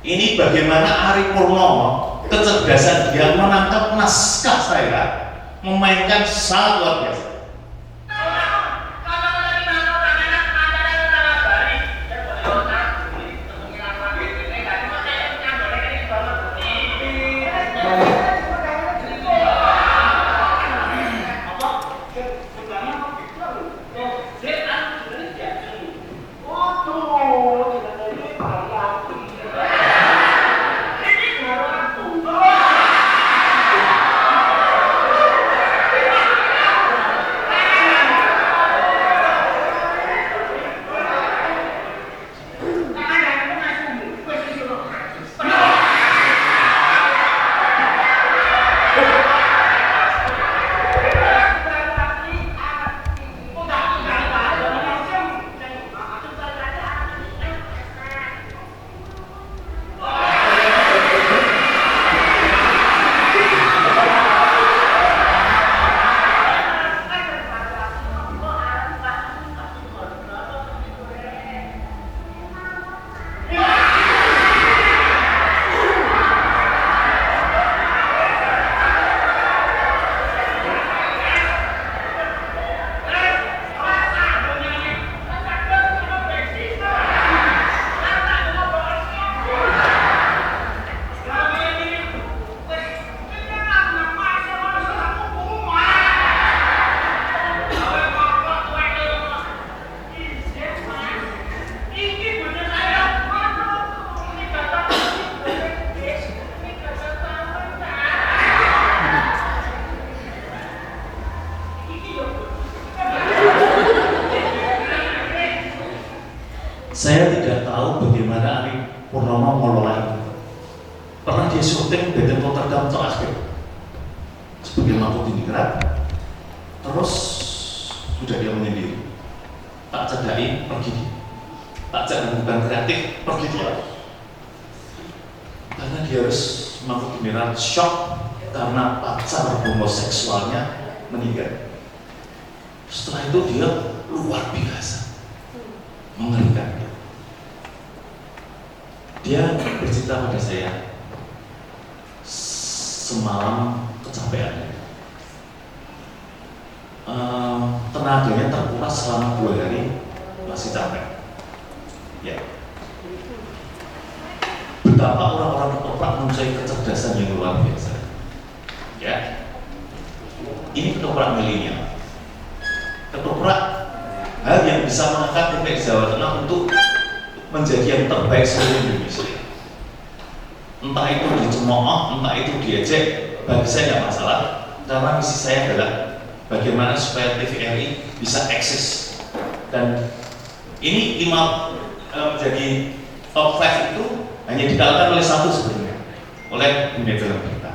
Ini bagaimana Ari Purnomo kecerdasan dia menangkap naskah saya, memainkan sangat luar biasa. Saya tidak tahu bagaimana Ari Purnomo mengelola itu. Pernah dia syuting dengan Rotterdam terakhir sebagai mampu tingkat, terus sudah dia menyendiri, tak cedai pergi dia, tak jadi bukan kreatif pergi dia, karena dia harus mampu tingkat shock karena pacar homoseksualnya meninggal. Setelah itu dia luar biasa mengerikan. Dia bercerita pada saya, semalam kecapean, tenaganya terkuras selama 2 hari, masih capek. Ya. Betapa orang-orang ketoprak mempunyai kecerdasan yang luar biasa. Ya. Ini ketoprak milenial. Ketoprak hal yang bisa mengangkat TPI Jawa Tengah untuk menjadi yang terbaik seluruh Indonesia. Entah itu dicemooh, entah itu diejek, bagi saya tidak masalah. Karena misi saya adalah bagaimana supaya TVRI bisa eksis. Dan ini 5 menjadi top 5 itu hanya dikalahkan oleh satu sebenarnya, oleh dunia film kita.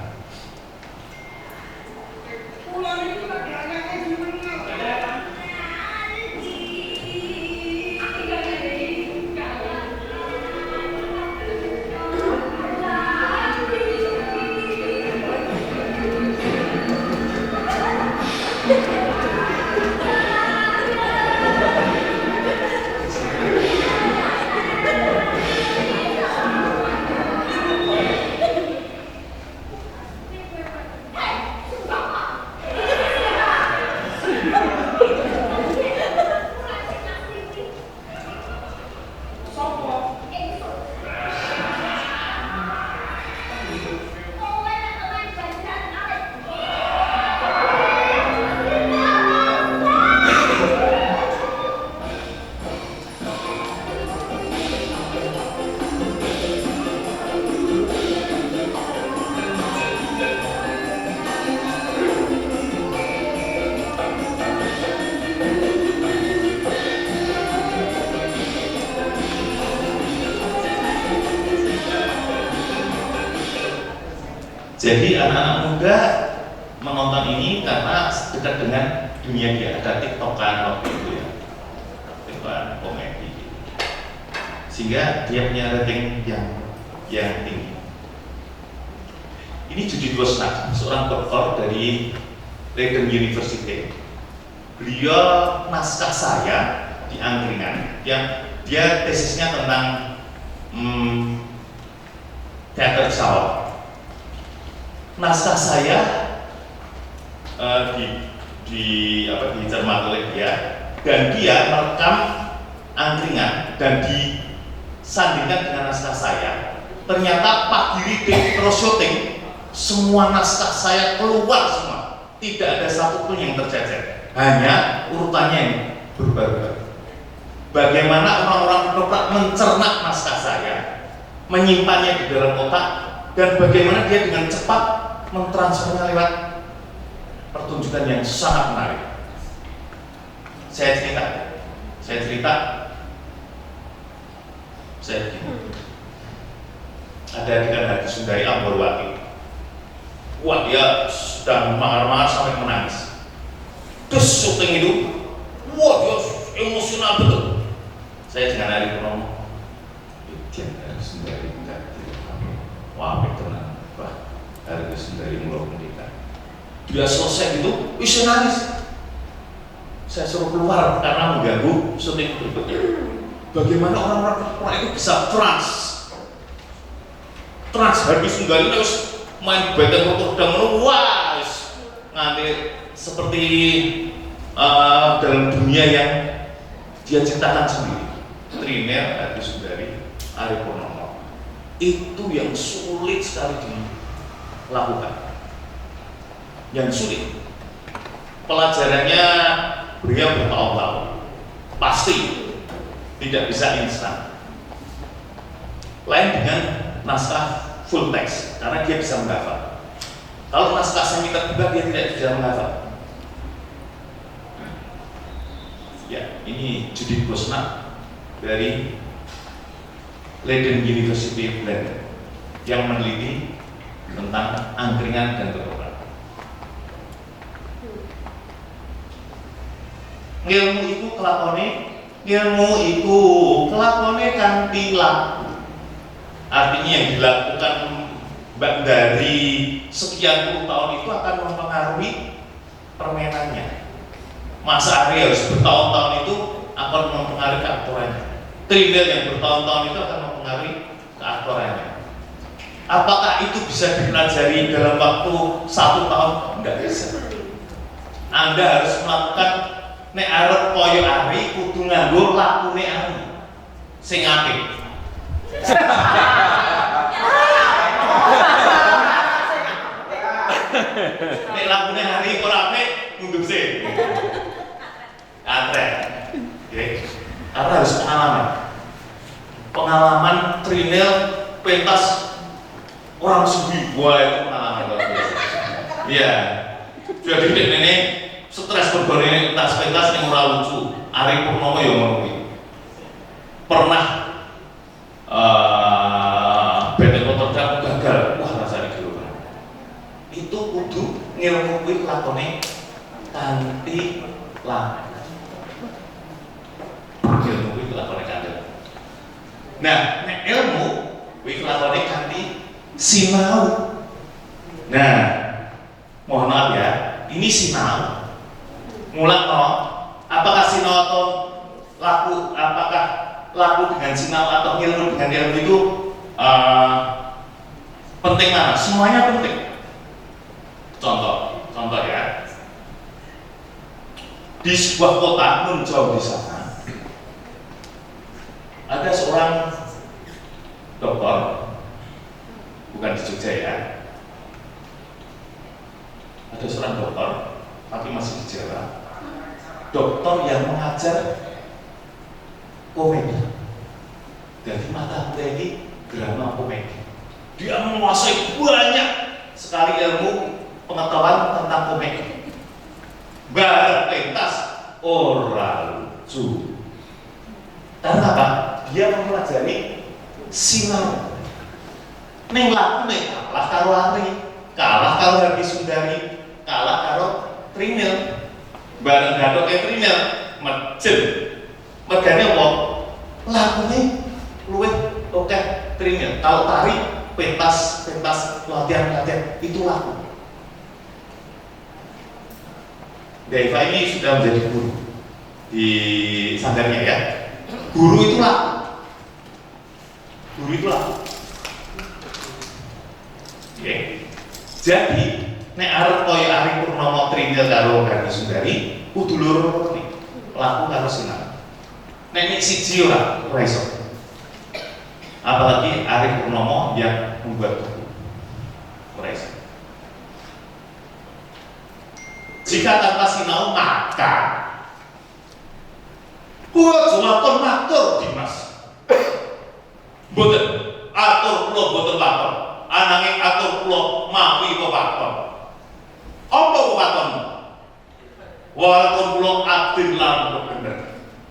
Jadi anak-anak muda menonton ini karena dekat dengan dunia dia, ada TikTokan waktu itu ya, TikTokan komedi, sehingga dia punya rating yang tinggi. Ini Judi Dwosnak, seorang doktor dari Leiden University. Beliau naskah saya di angkringan, yang dia tesisnya tentang teater Sawal. Naskah saya dicermati oleh dia, dan dia merekam angkringan dan disandingkan dengan naskah saya. Ternyata pagi reading terus syuting, semua naskah saya keluar semua, tidak ada satupun yang tercecer, hanya urutannya yang berubah-ubah. Bagaimana orang-orang ketoprak mencerna naskah saya, menyimpannya di dalam otak, dan bagaimana dia dengan cepat mentransfernya lewat pertunjukan yang sangat menarik. Saya cerita, ada adegan Hati Sundari Ambarwati. Wah, dia sedang marah-marah sampai menangis. Terus syuting itu, wah dia emosional betul. Saya dengan Ari Purnomo, Hati Sundari enggak, wah betul, wah Hati Sundari mulai pendidikan. Dia selesai gitu, bisa nangis. Saya suruh keluar karena mengganggu syuting berikutnya. Bagaimana orang-orang itu bisa trans Hati Sundari terus main Batang Rotterdam, wah nganti seperti dalam dunia yang dia ciptakan sendiri. Trinel Hati Sundari Ari Purnomo itu yang sulit sekali dilakukan, yang sulit. Pelajarannya beliau bertahun-tahun, pasti tidak bisa instan. Lain dengan naskah full text, karena dia bisa menghafal. Kalau naskah semi terbuka dia tidak bisa menghafal. Ya, ini Judith Bosnak dari Leiden University London yang meneliti tentang angkringan dan ketoprak. Ilmu itu kelakone kanthi laku. Artinya yang dilakukan dari sekian puluh tahun itu akan mempengaruhi permainannya. Mas Ari harus bertahun-tahun itu akan mempengaruhi keaktorannya. Trinel yang bertahun-tahun itu akan mempengaruhi keaktorannya. Apakah itu bisa dipelajari dalam waktu 1 tahun? Enggak bisa. Anda harus melakukan nek arep koyo Ari kudu nganggo lakune Ari sing apik. Nek lakune Ari ora apik mundur sih. Antre. Oke. Karena harus pengalaman Trinel pentas orang Subi, wah itu pengalaman luar biasa. Iya. Jadi ini stres bergone pentas yang ora lucu. Ari Purnomo yang ngono. Pernah Batang Rotterdam gagal, wah rasanya gelo. Itu kudu ngilmu kuwi lakone kanthi laku. Ilmu kuwi lakone kanthi. Nah, nek ilmu kuwi lakone kanthi sinau. Nah, mohon maaf ya, ini sinau. Mulang no, apakah sinau atau laku, apakah laku dengan sinau atau ilmu dengan ilmu itu penting mana? Semuanya penting. Contoh ya, di sebuah kota nun jauh di sana ada seorang dokter, bukan di Jogja ya, ada seorang dokter tapi masih di Jawa, dokter yang mengajar komedi. Dari mata kuliah ini drama komedi. Dia menguasai banyak sekali ilmu pengetahuan tentang komedi. Bareng pentas ora lucu. Karena apa? Dia mempelajari sinau. Neng lakune kalah karo Ari, kalah karo Hati Sundari, kalah karo Trinel. Bareng gatoke Trinel mejen. Mergane wong lakune luwih oke Trinel. Kalau tari pentas latihan itu laku. Deva ini sudah menjadi guru di sandarnya ya. Guru itu laku. Jadi nek arep kaya Ari Purnomo trinil karo Gani Sundari kudu loro iki pelaku karo sinau. Nek siji ora iso. Apalagi Ari Purnomo yang membuat buku ora iso. Jika tanpa sinau maka kula jawabon matur Dimas. Mboten atur kula mboten lakon. Ananging atur kula mawi pepaton. Apa pepaton? Walaupun kula adil lan bener.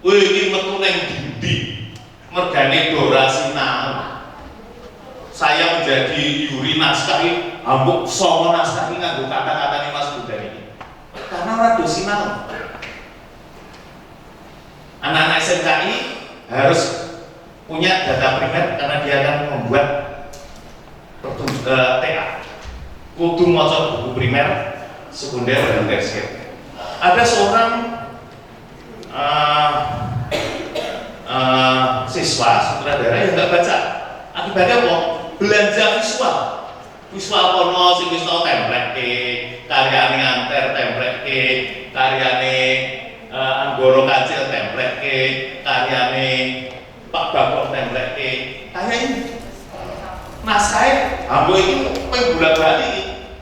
Kowe iki metu ning ndi? Mergane Dora sinau. Saya menjadi yuri naskah, ambuk songo naskah nganggo kata-katane Mas Budari. Karena ora sinau. Anak-anak SMKI harus punya data primer karena dia akan membuat TA. Kudu maca buku primer, sekunder, dan tersier. Ada seorang siswa sutradara yang nggak baca. Akibatnya apa? Belanja visual. Visual kono sing wis tau template karyane Anter template karyane Anggoro Kancil template karyane Pak Bagong template kayak ini naskah ambo iki pengen bolak-balik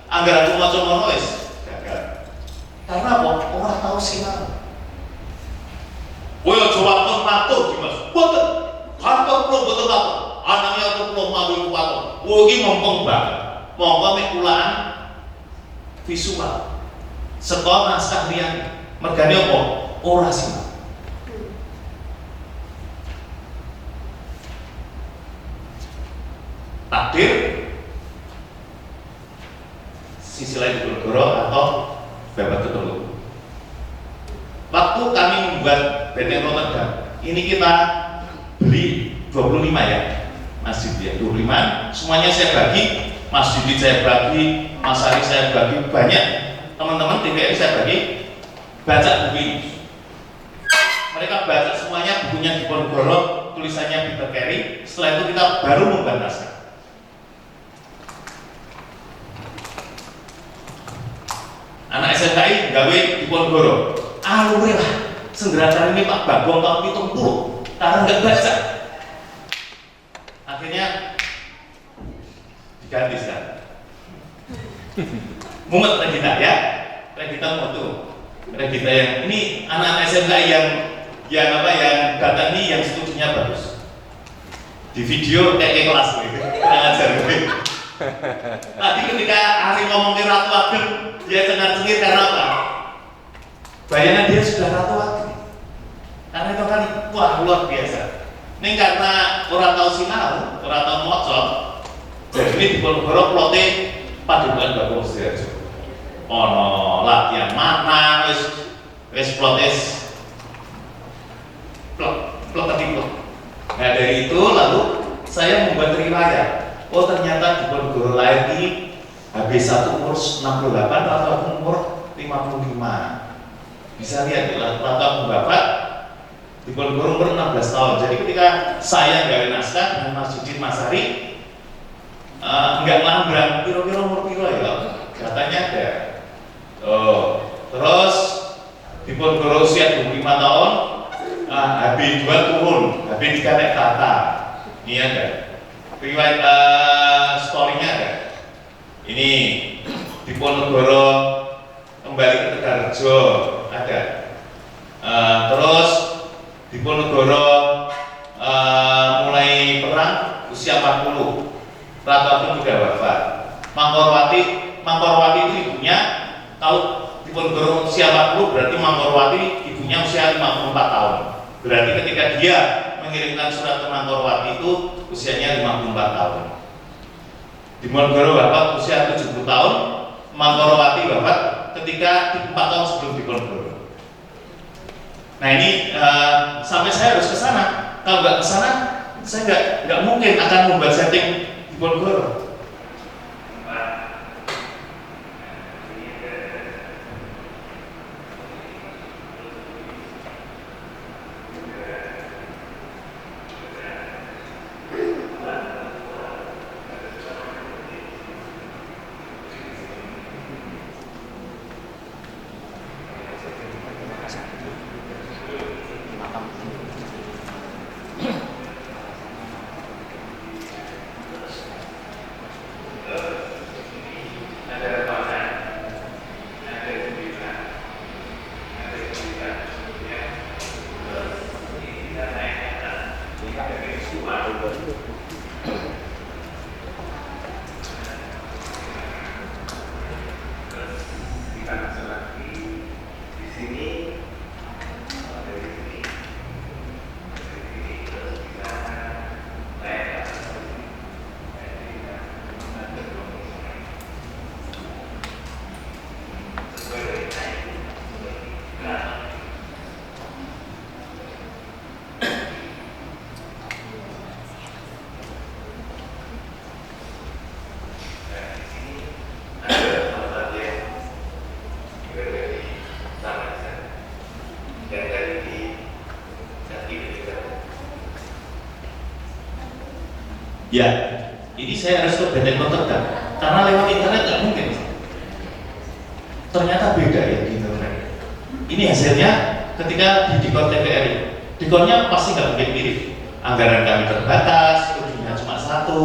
anggar aku maca ngono wis gagal. Karena apa? Ora tau sinau. Kowe aja waton matur Dimas. Mboten. Kantor kula mboten matur. Anake aku kula mawi matur. Kowe iki mumpung banget. Monggo mek kulaan visual. Sekolah naskah liyane. Mergane apa? Ora sinau. Takdir sisi lain Diponegoro atau Bapak Ketulu. Waktu kami membuat Benteng Rotterdam, ini kita beli 25 ya, Mas Didi ya, 25. Semuanya saya bagi, Mas Didi saya bagi, Mas Ari saya bagi, banyak teman-teman TVRI saya bagi, baca buku ini. Mereka baca semuanya bukunya Diponegoro, tulisannya Peter Carey. Setelah itu kita baru membuat naskah. Anak SMKI gawe Diponegoro. Alure lah, senggerakar ini Pak Bagong tahun 70 karena nggak baca. Akhirnya diganti sekarang. Mumet Regita ya, Regita Moto, Regita yang ini anak-anak SMKI yang data ini yang studinya bagus. Di video kayak kelas gitu, kurang ajar gitu. Tadi ketika Ari ngomongin Ratu Ageng, dia cengar-cengir karena apa? Bayangan dia sudah Ratu Ageng. Karena itu kan wah luar biasa. Ini karena orang tahu sinau, orang tahu mocok. Jadi ini Diponegoro plote Padukan Bagong Setiarjo. Ono latihan mana, wis plotes plot. Nah dari itu lalu saya membuat riwayat. Oh ternyata Diponegoro lahir di HB1 umur 68 atau umur 55. Bisa lihat ya, rata Bapak Diponegoro umur 16 tahun. Jadi ketika saya gawe naskah dengan Mas Judin Mas Ari enggak ngambrang kira-kira umur piro ya. Katanya ada. Terus Diponegoro usia 25 tahun, HB2 turun, HB3 naik kata. Ini ada. Riwayat story-nya ada. Ini Diponegoro kembali ke Tegarrejo ada. Terus Diponegoro mulai perang usia 40. Ratu Ageng juga wafat. Mangkorowati itu ibunya, kalau Diponegoro usia 40 berarti Mangkorowati ibunya usia 54 tahun. Berarti ketika dia mengirimkan surat ke Mangkorowati itu usianya 54 tahun. Diponegoro wafat usia 70 tahun, Mangkorowati wafat ketika 4 tahun sebelum Diponegoro. Nah ini sampai saya harus ke sana. Kalau nggak ke sana, saya nggak mungkin akan membuat setting Diponegoro. Ya, ini saya harus ke Benteng Rotterdam karena lewat internet nggak mungkin. Ternyata beda ya di internet. Ini hasilnya ketika di Dikon TVRI. Dikonnya pasti nggak mungkin mirip. Anggaran kami terbatas, studinya cuma satu.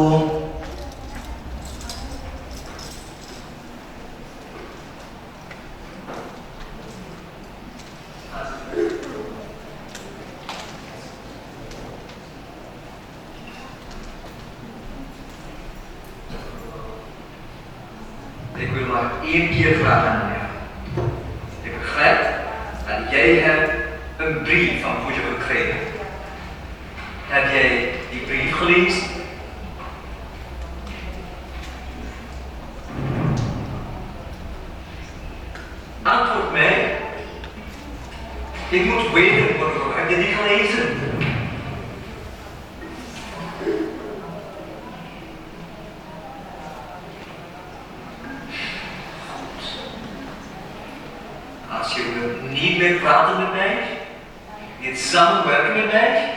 Ik wil maar één keer vragen aan jou. Je begrijpt dat jij hebt een brief van Poetje gekregen. Heb jij die brief gelezen? Antwoord mij. Ik moet weten, waarom heb je die gelezen? Als je niet meer praten met mij, niet samenwerken met mij,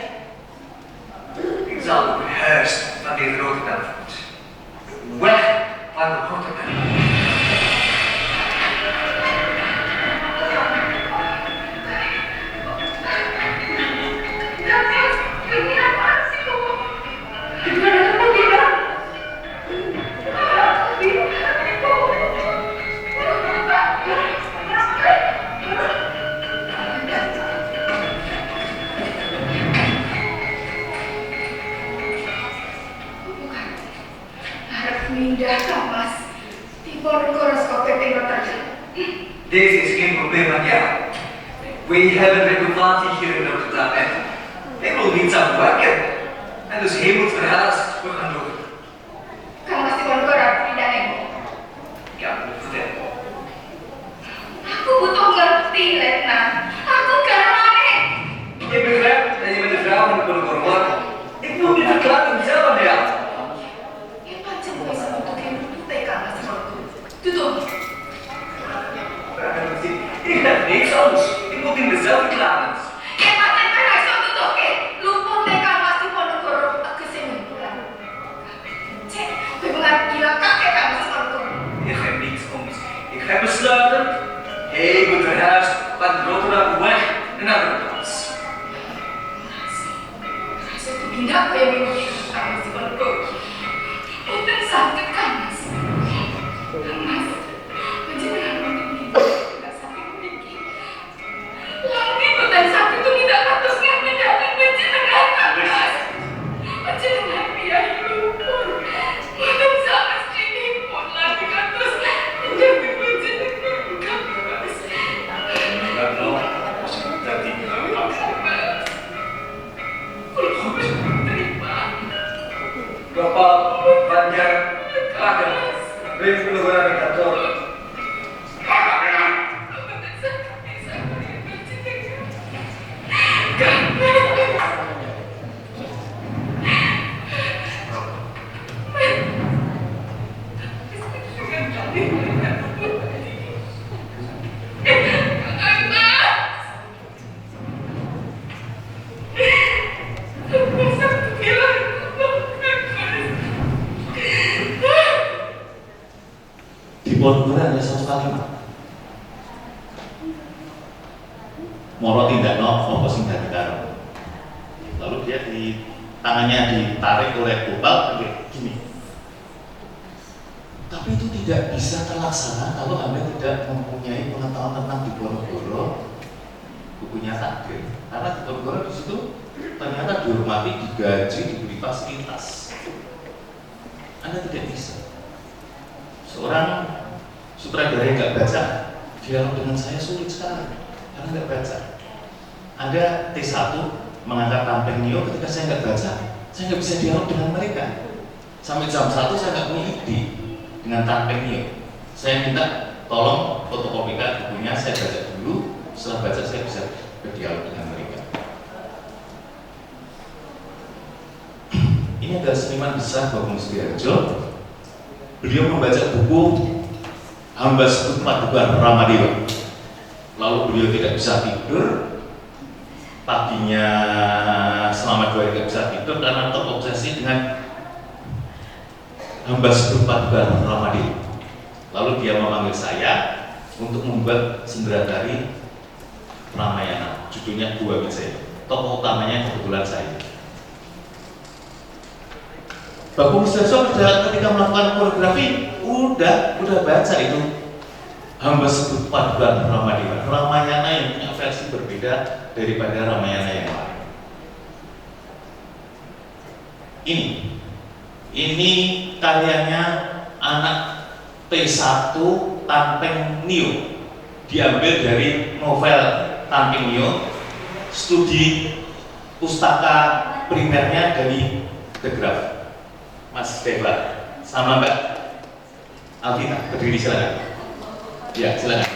ik zal op het huis van die Rotterdam voet. Weg van de Rotterdam. Memindahkan Mas di Ponegoro PP Rotterdam. Deze is geen probleem van jou. We hebben reputatie hier in Rotterdam en ik wil niet samenwerken. En dus hij moet verhuisd, we gaan door. Kang Mas di Ponegoro tidak nego. Ja, vertel. Aku butuh ngerti, Letnan. Aku karane. Ik begrijp dat je met de vrouw van de Ponegoro wordt. Ik wil niet verklaren zelf aan jou. Ik heb niks anders. Ik moet in mezelf klagen. Ik heb niks anders. Ik heb besloten, hij moet verhuisd van Rotterdam weg naar een andere plaats. Pindah ke yang ini, kamu si Ponegoro. Itu sakit kan, Mas? Mas, menjenengan ini tidak sakit memiliki. Lalu dan sakit itu tidak katusnya mendapat menjenengan kan, Mas? Menjenengan biaya lumpur. Bukan sama sini pun lagi katus menjadi menjenengan kan, Mas? Enggak tahu, jadi Bapak Banjar Rakyat Beri Penegara di kantor. Di Ponegoro ada satu kalimat. Moro tindak no, apa sing dadi karo. Lalu dia di tangannya ditarik oleh Gopal gini. Tapi itu tidak bisa terlaksana kalau Anda tidak mempunyai pengetahuan tentang di Ponegoro, bukunya takdir. Karena di Ponegoro di situ ternyata dihormati, digaji, diberi fasilitas. Anda tidak bisa. Seorang sutradara yang nggak baca dialog dengan saya sulit sekali karena nggak baca. Ada T1 mengangkat tamping Neo ketika saya nggak baca, saya nggak bisa dialog dengan mereka. Sampai jam 1 saya nggak punya ide dengan tamping Neo. Saya minta tolong fotokopikan bukunya, saya baca dulu. Setelah baca saya bisa berdialog dengan mereka. Ini adalah seniman besar Bagong Setiarjo. Beliau membaca buku Hamba Sebut Padukan Ramadewa. Lalu beliau tidak bisa tidur. Paginya selama 2 hari tidak bisa tidur karena terobsesi dengan hamba sebut Paduka Ramadhan. Lalu dia memanggil saya untuk membuat Sembradari Ramayana, judulnya Gua Wijaya. Tokoh utamanya kebetulan saya. Bapak Mustafa ketika melakukan koreografi udah baca itu hamba sebut Paduka Ramadhan. Ramayana yang punya versi berbeda daripada Ramayana yang lain. Ini karyanya anak T1 Tanpeng Nio, diambil dari novel Tanpeng Nio, studi pustaka primernya dari The Graph. Mas Deva sama Mbak Alvita, berdiri silakan. Ya, silakan.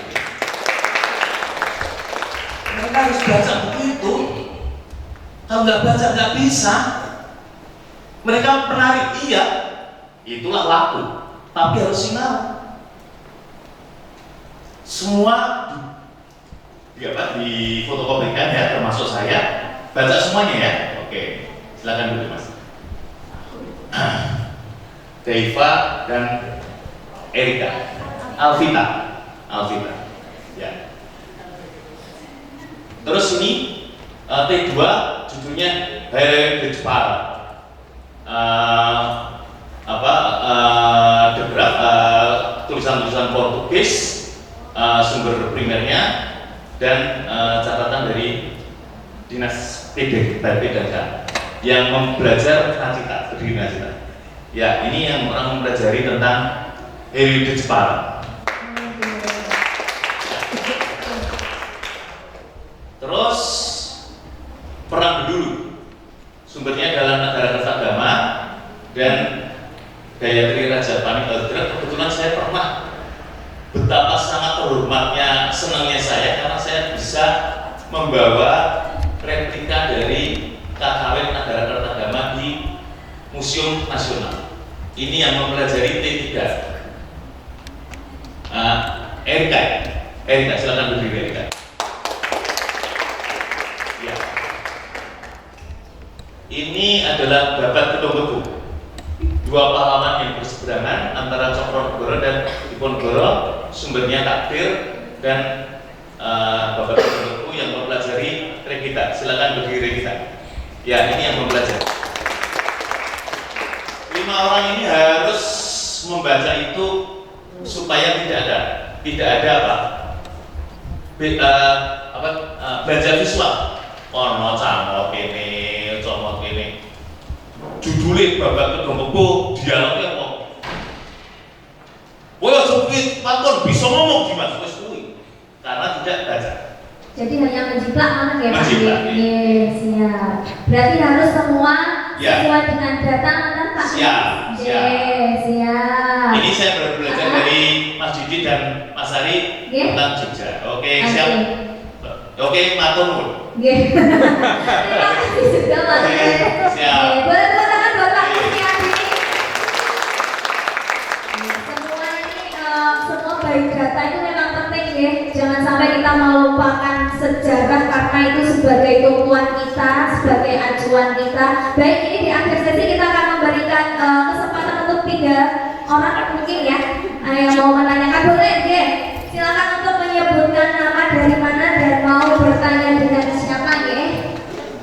Mereka harus baca begitu. Kalau nggak baca nggak bisa. Mereka penari, iya, itulah laku. Tapi harus sinau. Semua di fotokopikan ya, termasuk saya. Baca semuanya ya. Oke, silakan dulu Mas. Deva dan Erika, Alvita, ya. Terus ini T2 judulnya Heritage Park. Tulisan-tulisan Portugis, sumber primernya dan catatan dari Dinas PD yang belajar Nacita, berdiri Nacita. Ya, ini yang orang mempelajari tentang heritage Jepang. Terus perang dulu, sumbernya adalah Negara Kertagama dan Gayatri Raja Panikaldra. Kebetulan saya pernah betapa sangat terhormatnya, senangnya saya karena saya bisa membawa replika dari KKW Negara Kertagama di Museum Nasional. Ini yang mempelajari T3. Erika, silakan berdiri Erika. Ya. Ini adalah babat Kedongkebu. Dua pahlawan yang berseberangan antara Cokronegoro dan Diponegoro, sumbernya takdir dan babat Kedongkebu yang mempelajari Regita. Silakan berdiri Regita. Ya, ini yang mempelajari. 5 orang ini harus membaca itu supaya tidak ada baca visual. Ono camot kene, comot kene. Judulnya babat Kedongkebu, dialognya kok. Woy sopit pakon bisa ngomong gimana wis kuwi. Karena tidak baca. Jadi hanya menjiplak mana ya Pak? Menjiplak, Yes, siap. Berarti harus semua ya. sesuai dengan data kan Pak? Siap. Yes, siap. Ini saya baru belajar dari Mas Didi dan Mas Ari tentang Jogja. Oke, siap. Oke, matur nuwun. Nggih. Terima kasih juga Mas. Siap. Boleh tepuk tangan buat Pak Kurniadi. Semua ini semua baik data itu memang penting ya. Jangan sampai kita melupakan sejarah karena itu sebagai tumpuan kita, sebagai acuan kita. Baik, ini di akhir sesi kita akan memberikan kesempatan untuk 3 orang mungkin ya yang mau menanyakan, boleh ya. Silakan untuk menyebutkan nama dari mana dan mau bertanya dengan siapa ya.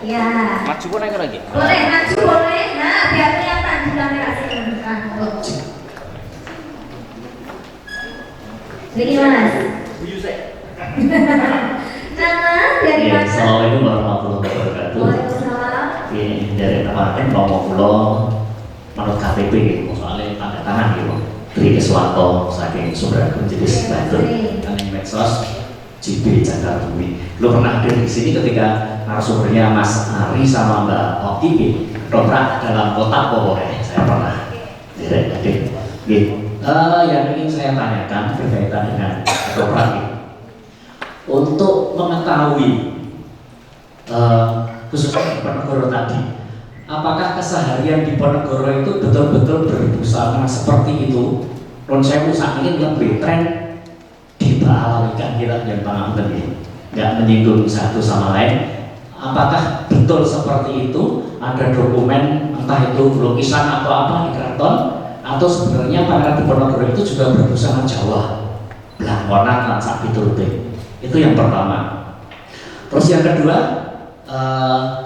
Ya. Maju boleh lagi? Boleh, maju boleh. Nah, biar kelihatan di kamera sini. Jadi Mas. Nama dari Ya, mana? Assalamualaikum warahmatullahi wabarakatuh. Waalaikumsalam. Ini dari kemarin ngomong pulau menurut KTP gitu, soalnya tanda tangan gitu. Tri Keswanto saking Subragung jadi Bantul. Kalian medsos JB Jakarta Bumi. Lu pernah hadir di sini ketika narasumbernya Mas Ari sama Mbak Oki Doprak dalam kotak pokoknya saya pernah hadir. Gitu. Yang ingin saya tanyakan berkaitan dengan Doprak gitu. Untuk mengetahui khususnya di Ponegoro tadi, apakah keseharian di Ponegoro itu betul-betul berbusana seperti itu? Non sewu saking lebih tren dialamikan kita yang pangapunten ini, nggak menyinggung satu sama lain. Apakah betul seperti itu? Ada dokumen entah itu lukisan atau apa di keraton atau sebenarnya Pangeran Diponegoro itu juga berbusana Jawa, Blangkonan lan sak piturute. Itu yang pertama. Terus yang kedua,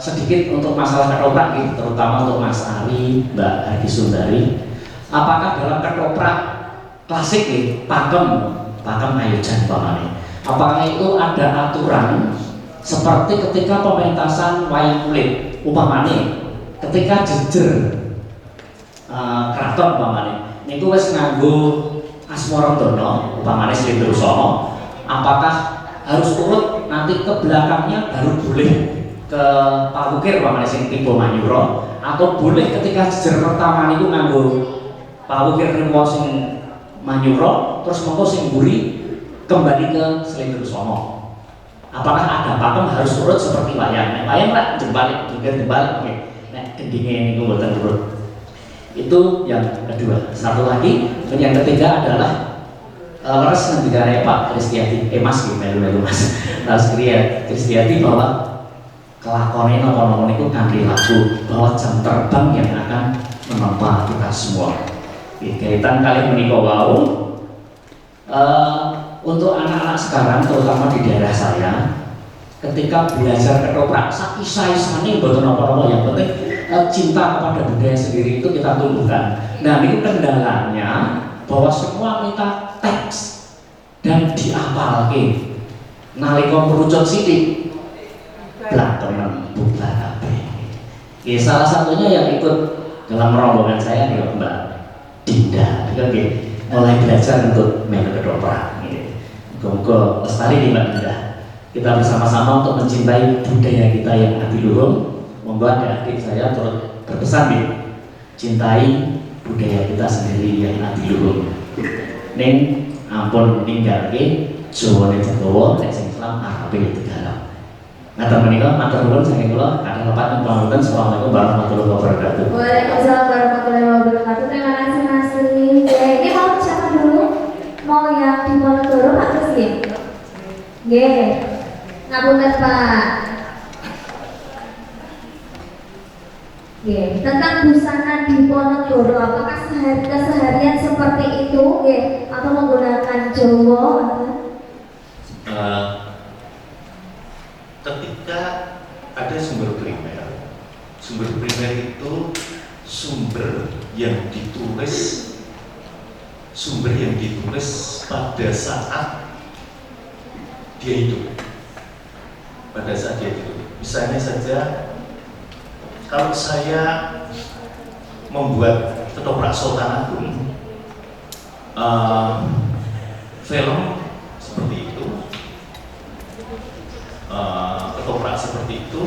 sedikit untuk masalah ketoprak gitu, terutama untuk Mas Ari, Mbak Hadi Sundari. Apakah dalam ketoprak klasik nih, pakem ayojan pamane, apakah itu ada aturan seperti ketika pementasan wayang kulit, umpamane ketika jejer keraton umpamane niku wis nganggo Asmaradana umpamane Slendrusana, apakah harus urut nanti ke belakangnya baru boleh ke pawukir umpamane sing tiba Manyura, atau boleh ketika jejer pertama niku nganggo pawukir rimo sing Manyura terus mengko sing mburi kembali ke Slendrusana? Apakah ada pakem harus urut seperti wayang? Nek wayang lah jembalik, juga jembalik, oke. Nek gendingnya ini mboten urut. Itu yang kedua. Satu lagi, dan yang ketiga adalah leres ngendikane Pak Kristiadi, Mas melu-melu Mas. Mas Kristiadi bahwa kelakone napa-napa niku kanthi lagu, bahwa jam terbang yang akan menempa kita semua. Kaitan kali menika wau, untuk anak-anak sekarang terutama di daerah saya, ketika belajar ketoprak isa-isane mboten napa-napa, yang penting cinta kepada budaya sendiri itu kita tumbuhkan. Nah, ini kendalanya bahwa semua minta teks dan diapalke. Nalika merucut sithik blakemen bubar kabeh. Ya, salah satunya yang ikut dalam rombongan saya nih Mbak Dinda, mulai belajar untuk melu ketoprak. Moga lestari di Mbak Dinda. Kita bersama-sama untuk mencintai budaya kita yang adiluhung. Monggo adik-adik saya turut berpesan nih, cintai budaya kita sendiri yang adiluhung. Ning ampun ninggalke Jawane Jagawa, nek sing Islam arepe Tegalan. Ngaten menika matur nuwun saking kula, kadang lepat pamungkas. Assalamualaikum warahmatullahi wabarakatuh. Waalaikumsalam warahmatullahi wabarakatuh. Terima kasih Mas Rini. Ini mau siapa dulu? Mau yang di Diponegoro Pak Kuslim? Nggih. Ngapunten Pak. Nggih, tentang busana Diponegoro, apakah keseharian seperti itu nggih atau menggunakan Jawa? Ketika ada sumber primer itu sumber yang ditulis pada saat dia hidup. Misalnya saja, kalau saya membuat ketoprak Sultan Agung, film seperti itu, ketoprak seperti itu,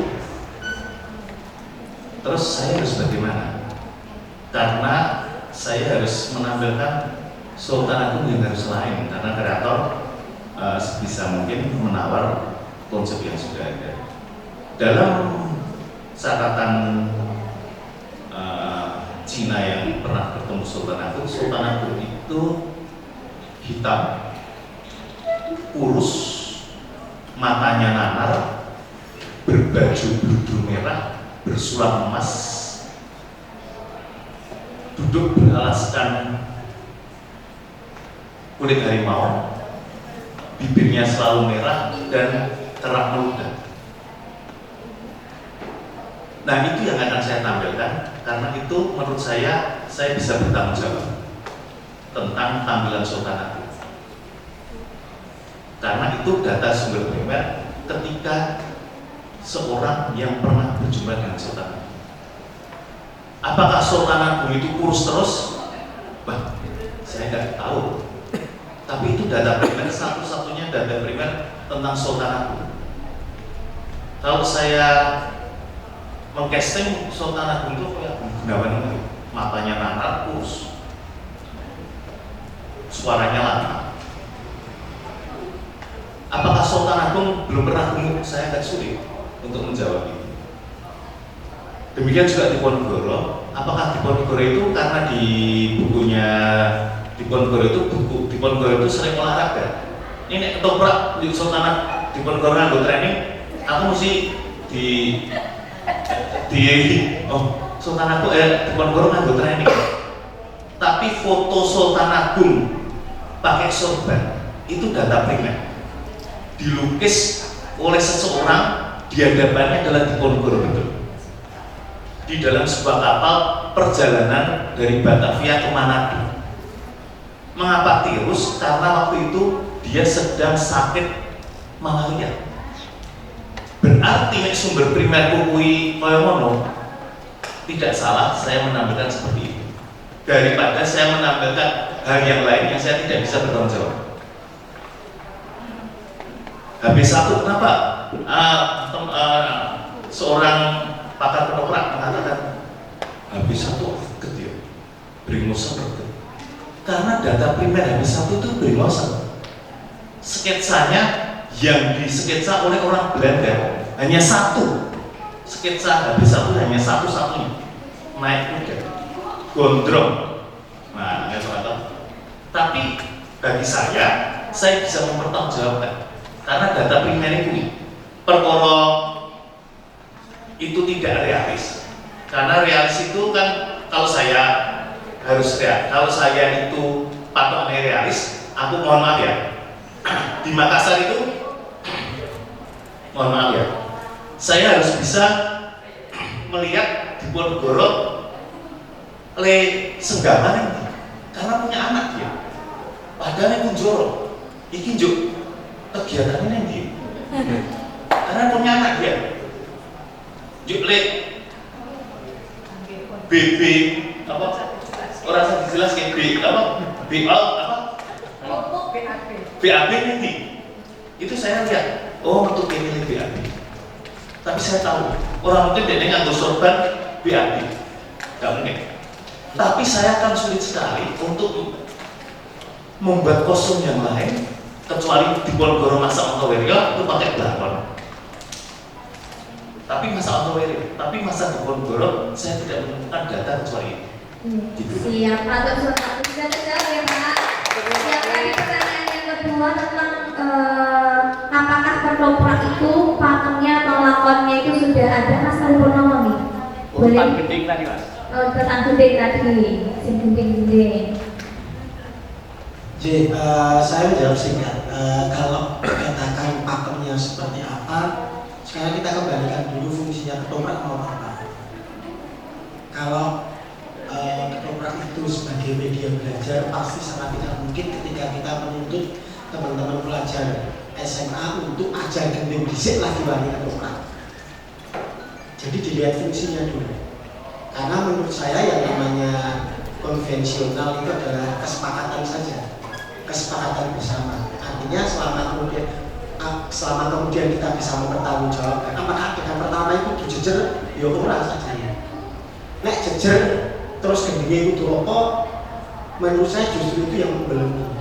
terus saya harus bagaimana? Karena saya harus menampilkan Sultan Agung yang harus lain, karena kreator sebisa mungkin menawar konsep yang sudah ada. Dalam catatan Cina yang pernah bertemu Sultan Agung itu hitam, kurus, matanya nanar, berbaju bludur merah, bersulam emas, duduk beralaskan kulit harimau, bibirnya selalu merah dan kerak meludah. Nah, itu yang akan saya tampilkan, karena itu menurut saya bisa bertanggung jawab tentang tampilan Sultan Agung. Karena itu data sumber primer ketika seorang yang pernah berjumpa dengan Sultan Agung. Apakah Sultan Agung itu kurus terus? Bah, saya nggak tahu. Tapi itu data primer, satu-satunya data primer tentang Sultan Agung. Kalau saya mengcasting Sultan Agung itu kayak Gunawan itu, matanya nanar, kurus, suaranya lantang. Apakah Sultan Agung belum pernah gemuk? Saya agak sulit untuk menjawab itu. Demikian juga Diponegoro. Apakah Diponegoro itu karena di bukunya Diponegoro itu sering olahraga? Ini ketoprak di Sultan Diponegoro nganggo training, aku mesti Sultan Agung Diponegoro nganggo training. tapi foto Sultan Agung pakai sorban itu data primer, dilukis oleh seseorang di hadapannya adalah Diponegoro betul, di dalam sebuah kapal perjalanan dari Batavia ke Manado. Mengapa tirus? Karena waktu itu dia sedang sakit malaria. Berarti nek sumber primer kuwi kaya ngono, tidak salah saya menampilkan seperti itu daripada saya menampilkan hal yang lain yang saya tidak bisa bertanggung jawab. HP1 kenapa? Seorang pakar kedokteran mengatakan HP1 kecil, Brimosa kecil. Karena data primer HP1 itu Brimosa. Sketsanya yang disketsa oleh orang Belanda hanya satu, sketsa HP1 hanya satu-satunya, naik kuda, gondrong. Nah, ya teman-teman. Tapi bagi saya bisa mempertanggungjawabkan karena data primer itu perkara itu tidak realis. Karena realis itu kan kalau saya harus kalau saya itu patokannya realis, aku mohon maaf ya. Di Makassar itu mohon maaf ya, saya harus bisa melihat Diponegoro le senggaman ini karena punya anak dia. Padahal itu Kunjoro, iki njuk kegiatannya nanti karena punya anak dia. Njuk le BB apa? Orang saya jelas kayak B apa? BA apa? BAB nanti. Itu saya lihat. Oh, untuk ini BAB. Tapi saya tahu orang mungkin dia nganggo sorban BAB, nggak mungkin. Tapi saya akan sulit sekali untuk membuat kostum yang lain kecuali Diponegoro masa Ontowerio itu pakai blakon. Tapi masa Ontowerio, tapi masa Diponegoro saya tidak menemukan data kecuali itu. Gitu. Siap, Pak. Sudah terjawab ya Pak. Siap lagi pertanyaan yang kedua tentang apakah ketoprak itu pakemnya atau lakonnya itu sudah ada Mas Ari Purnomo nih? Boleh? Gending tadi Mas. Tentang gending tadi, sing gending-gending. Saya menjawab singkat. Kalau katakan pakemnya seperti apa, sekarang kita kembalikan dulu fungsinya ketoprak mau apa. Kalau ketoprak itu sebagai media belajar pasti sangat tidak mungkin ketika kita menuntut teman-teman pelajar SMA untuk ajar gending dhisik lagi wani ketoprak. Jadi dilihat fungsinya dulu. Karena menurut saya yang namanya konvensional itu adalah kesepakatan saja, kesepakatan bersama. Artinya selama kemudian kita bisa mempertanggungjawabkan apakah adegan pertama itu dijejer, ya ora saja. Nek jejer terus gendingnya itu apa? Menurut saya justru itu yang membelenggu.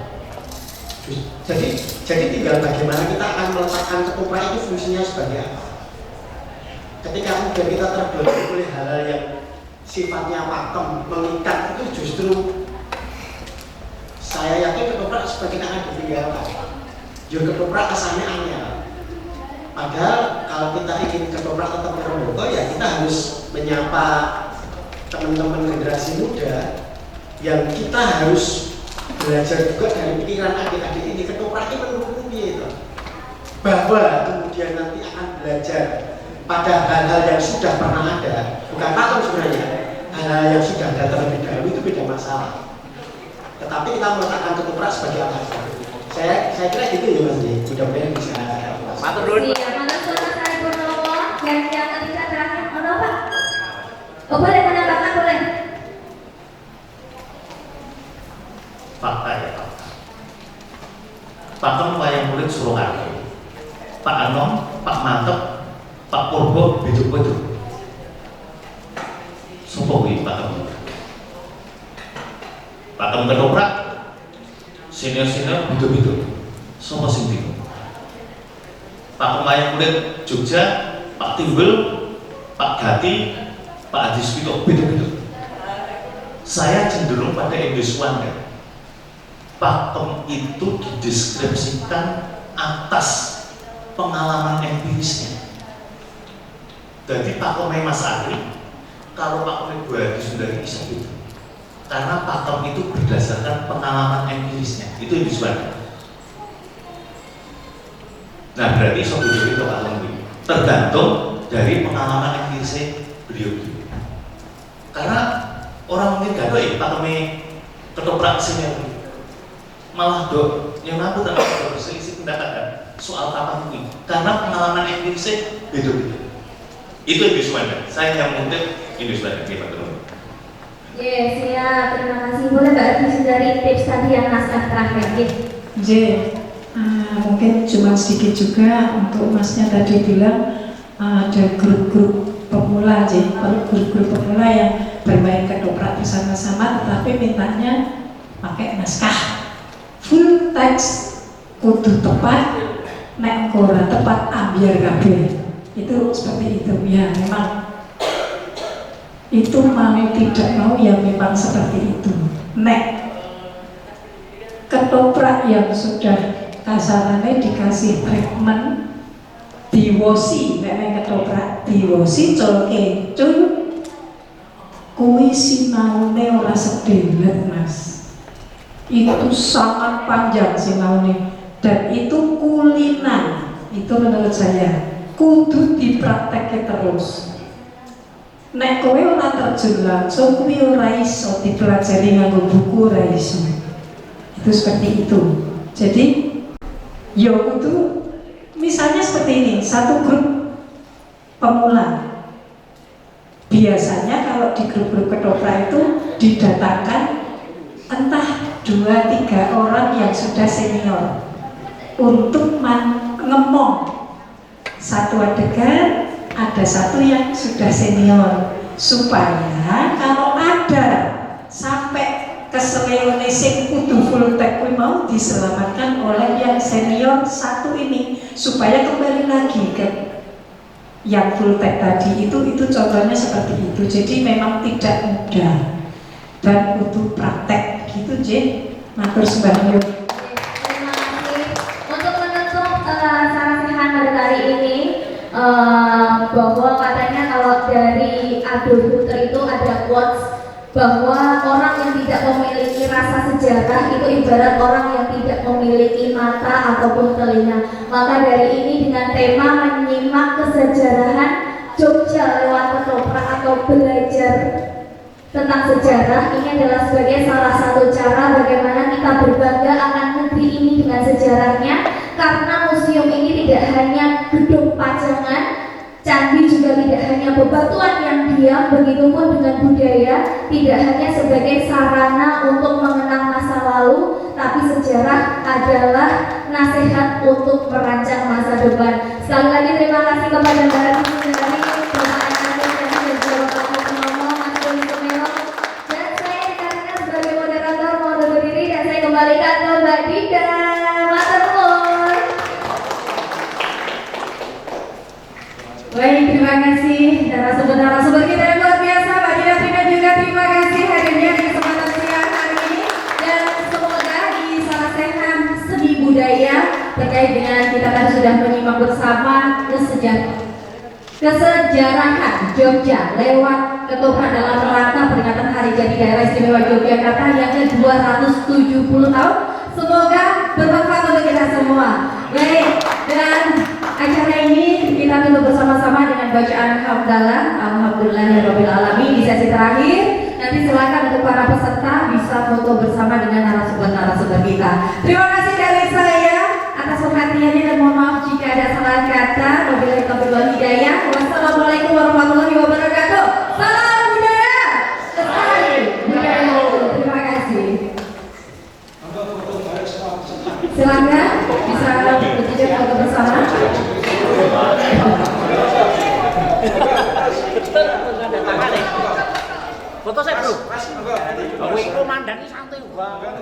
Jadi tinggal bagaimana kita akan meletakkan ketoprak itu fungsinya sebagai apa. Ketika kemudian kita terbelenggu oleh hal-hal yang sifatnya pakem, mengikat, itu justru saya yakin ketoprak sebagian akan ditinggalkan. Jur ketoprak asalnya angel. Padahal kalau kita ingin ketoprak tetap meremboko, ya kita harus menyapa teman-teman generasi muda yang kita harus belajar juga dari pikiran adik-adik ini. Ketoprak ini menurutku itu bahwa kemudian nanti akan belajar pada hal-hal yang sudah pernah ada, bukan pakem sebenarnya, hal-hal yang sudah ada terlebih dahulu itu beda masalah. Tetapi kita meletakkan ketoprak sebagai apa? Saya kira gitu ya Mas J. Mudah-mudahan bisa. Matur nuwun. Iya, Mas Ari Purnomo dan yang ketiga terakhir, ada Pak? Oh, boleh menambahkan boleh. Fakta ya Pak. Pakem wayang kulit Suroharjo, Pak Anom, Pak Mantep, Pak Purbo beduk-beduk. Sopo kuwi pakem? Pakem ketoprak, senior-senior beduk-beduk. Sopo sing bingung? Pakem wayang kulit Jogja, Pak Timbul, Pak Gati, Pak Adi Swito beduk-beduk. Saya cenderung pada Indoswan ya. Pakem itu dideskripsikan atas pengalaman empirisnya. Jadi pakemnya Mas Ari, kalau pakemnya Bu Hadi Sundari bisa gitu. Karena pakem itu berdasarkan pengalaman empirisnya, itu yang disebut. Nah berarti sobat itu pakem ini tergantung dari pengalaman empirisnya beliau. Karena orang mungkin gak tahu pakemnya ketoprak sini, malah yang aku tak berselisih pendapat kan soal pakem ini. Karena pengalaman empirisnya beda-beda. Itu yang disebut. Saya yang mungkin ini sudah teman-teman. Yes, ya, terima kasih. Boleh Mbak Adi dari tips tadi yang naskah terakhir? Mungkin cuma sedikit juga untuk masnya tadi bilang ada grup-grup pemula aja. Kalau grup-grup pemula yang bermain ketoprak bersama-sama, tetapi mintanya pakai naskah full teks, kudu tepat, nek ora tepat ambiar kabeh. Itu seperti itu ya, memang itu mau tidak mau ya memang seperti itu. Nek ketoprak yang sudah kasarannya dikasih treatment diwosi, nek ketoprak diwosi colke cuy kuwi sinaune ora sedelet Mas. Itu sangat panjang sinaune dan itu kulinan. Itu menurut saya kudu dipraktekke terus. Nek kowe ora terjun langsung kuwi ora iso dipelajari nganggo buku, ora iso. Itu seperti itu. Jadi ya kudu misalnya seperti ini, satu grup pemula. Biasanya kalau di grup-grup ketoprak itu didatangkan entah 2-3 orang yang sudah senior untuk ngemong satu adegan, ada satu yang sudah senior supaya kalau ada sampai keseleone sing kudu full tech kuwi mau diselamatkan oleh yang senior satu ini supaya kembali lagi ke yang full tech tadi. Itu contohnya seperti itu. Jadi memang tidak mudah dan butuh praktek gitu. Matur sembah nuwun. Terima kasih. Untuk menutup sarasehan pada hari ini, bahwa katanya kalau dari Adolf Hitler itu ada quotes bahwa orang yang tidak memiliki rasa sejarah itu ibarat orang yang tidak memiliki mata ataupun telinga. Maka dari ini dengan tema menyimak kesejarahan Jogja lewat ketoprak atau belajar tentang sejarah, ini adalah sebagai salah satu cara bagaimana kita berbangga akan negeri ini dengan sejarahnya. Karena museum ini tidak hanya gedung pajangan, candi juga tidak hanya bebatuan yang diam, begitupun dengan budaya, tidak hanya sebagai sarana untuk mengenang masa lalu, tapi sejarah adalah nasihat untuk merancang masa depan. Sekali lagi terima kasih kepada Mbak Adi dari Bapak Anandus dan juga Bapak Purnomo, Mas Doni Sumero, dan saya dikatakan sebagai moderator mau undur diri dan saya kembalikan ke Mbak Dinda. Matur nuwun. Baik, terima kasih narasumber kita yang luar biasa, Mbak Dina Frida juga terima kasih hadirnya di kesempatan siang hari ini, dan semoga di sarasehan seni budaya terkait dengan kita kan sudah menyimak bersama kesejarahan Jogja lewat ketoprak dalam rangka peringatan Hari Jadi Daerah Istimewa Yogyakarta yang ke-270 tahun. Semoga bermanfaat untuk kita semua. Baik, dan acara ini kita tutup bersama-sama dengan bacaan hamdalah Alhamdulillahirabbil alamin di sesi terakhir. Nanti silakan untuk para peserta bisa foto bersama dengan narasumber kita. Terima kasih dari saya atas perhatiannya dan mohon maaf jika ada salah kata. Wabillahi taufiq wal hidayah. Wassalamualaikum warahmatullahi wabarakatuh. Salam budaya. Lestari budaya. Terima kasih. Silakan bisa bertujuan foto bersama. Foto saya bro. Kowe komandan santai banget.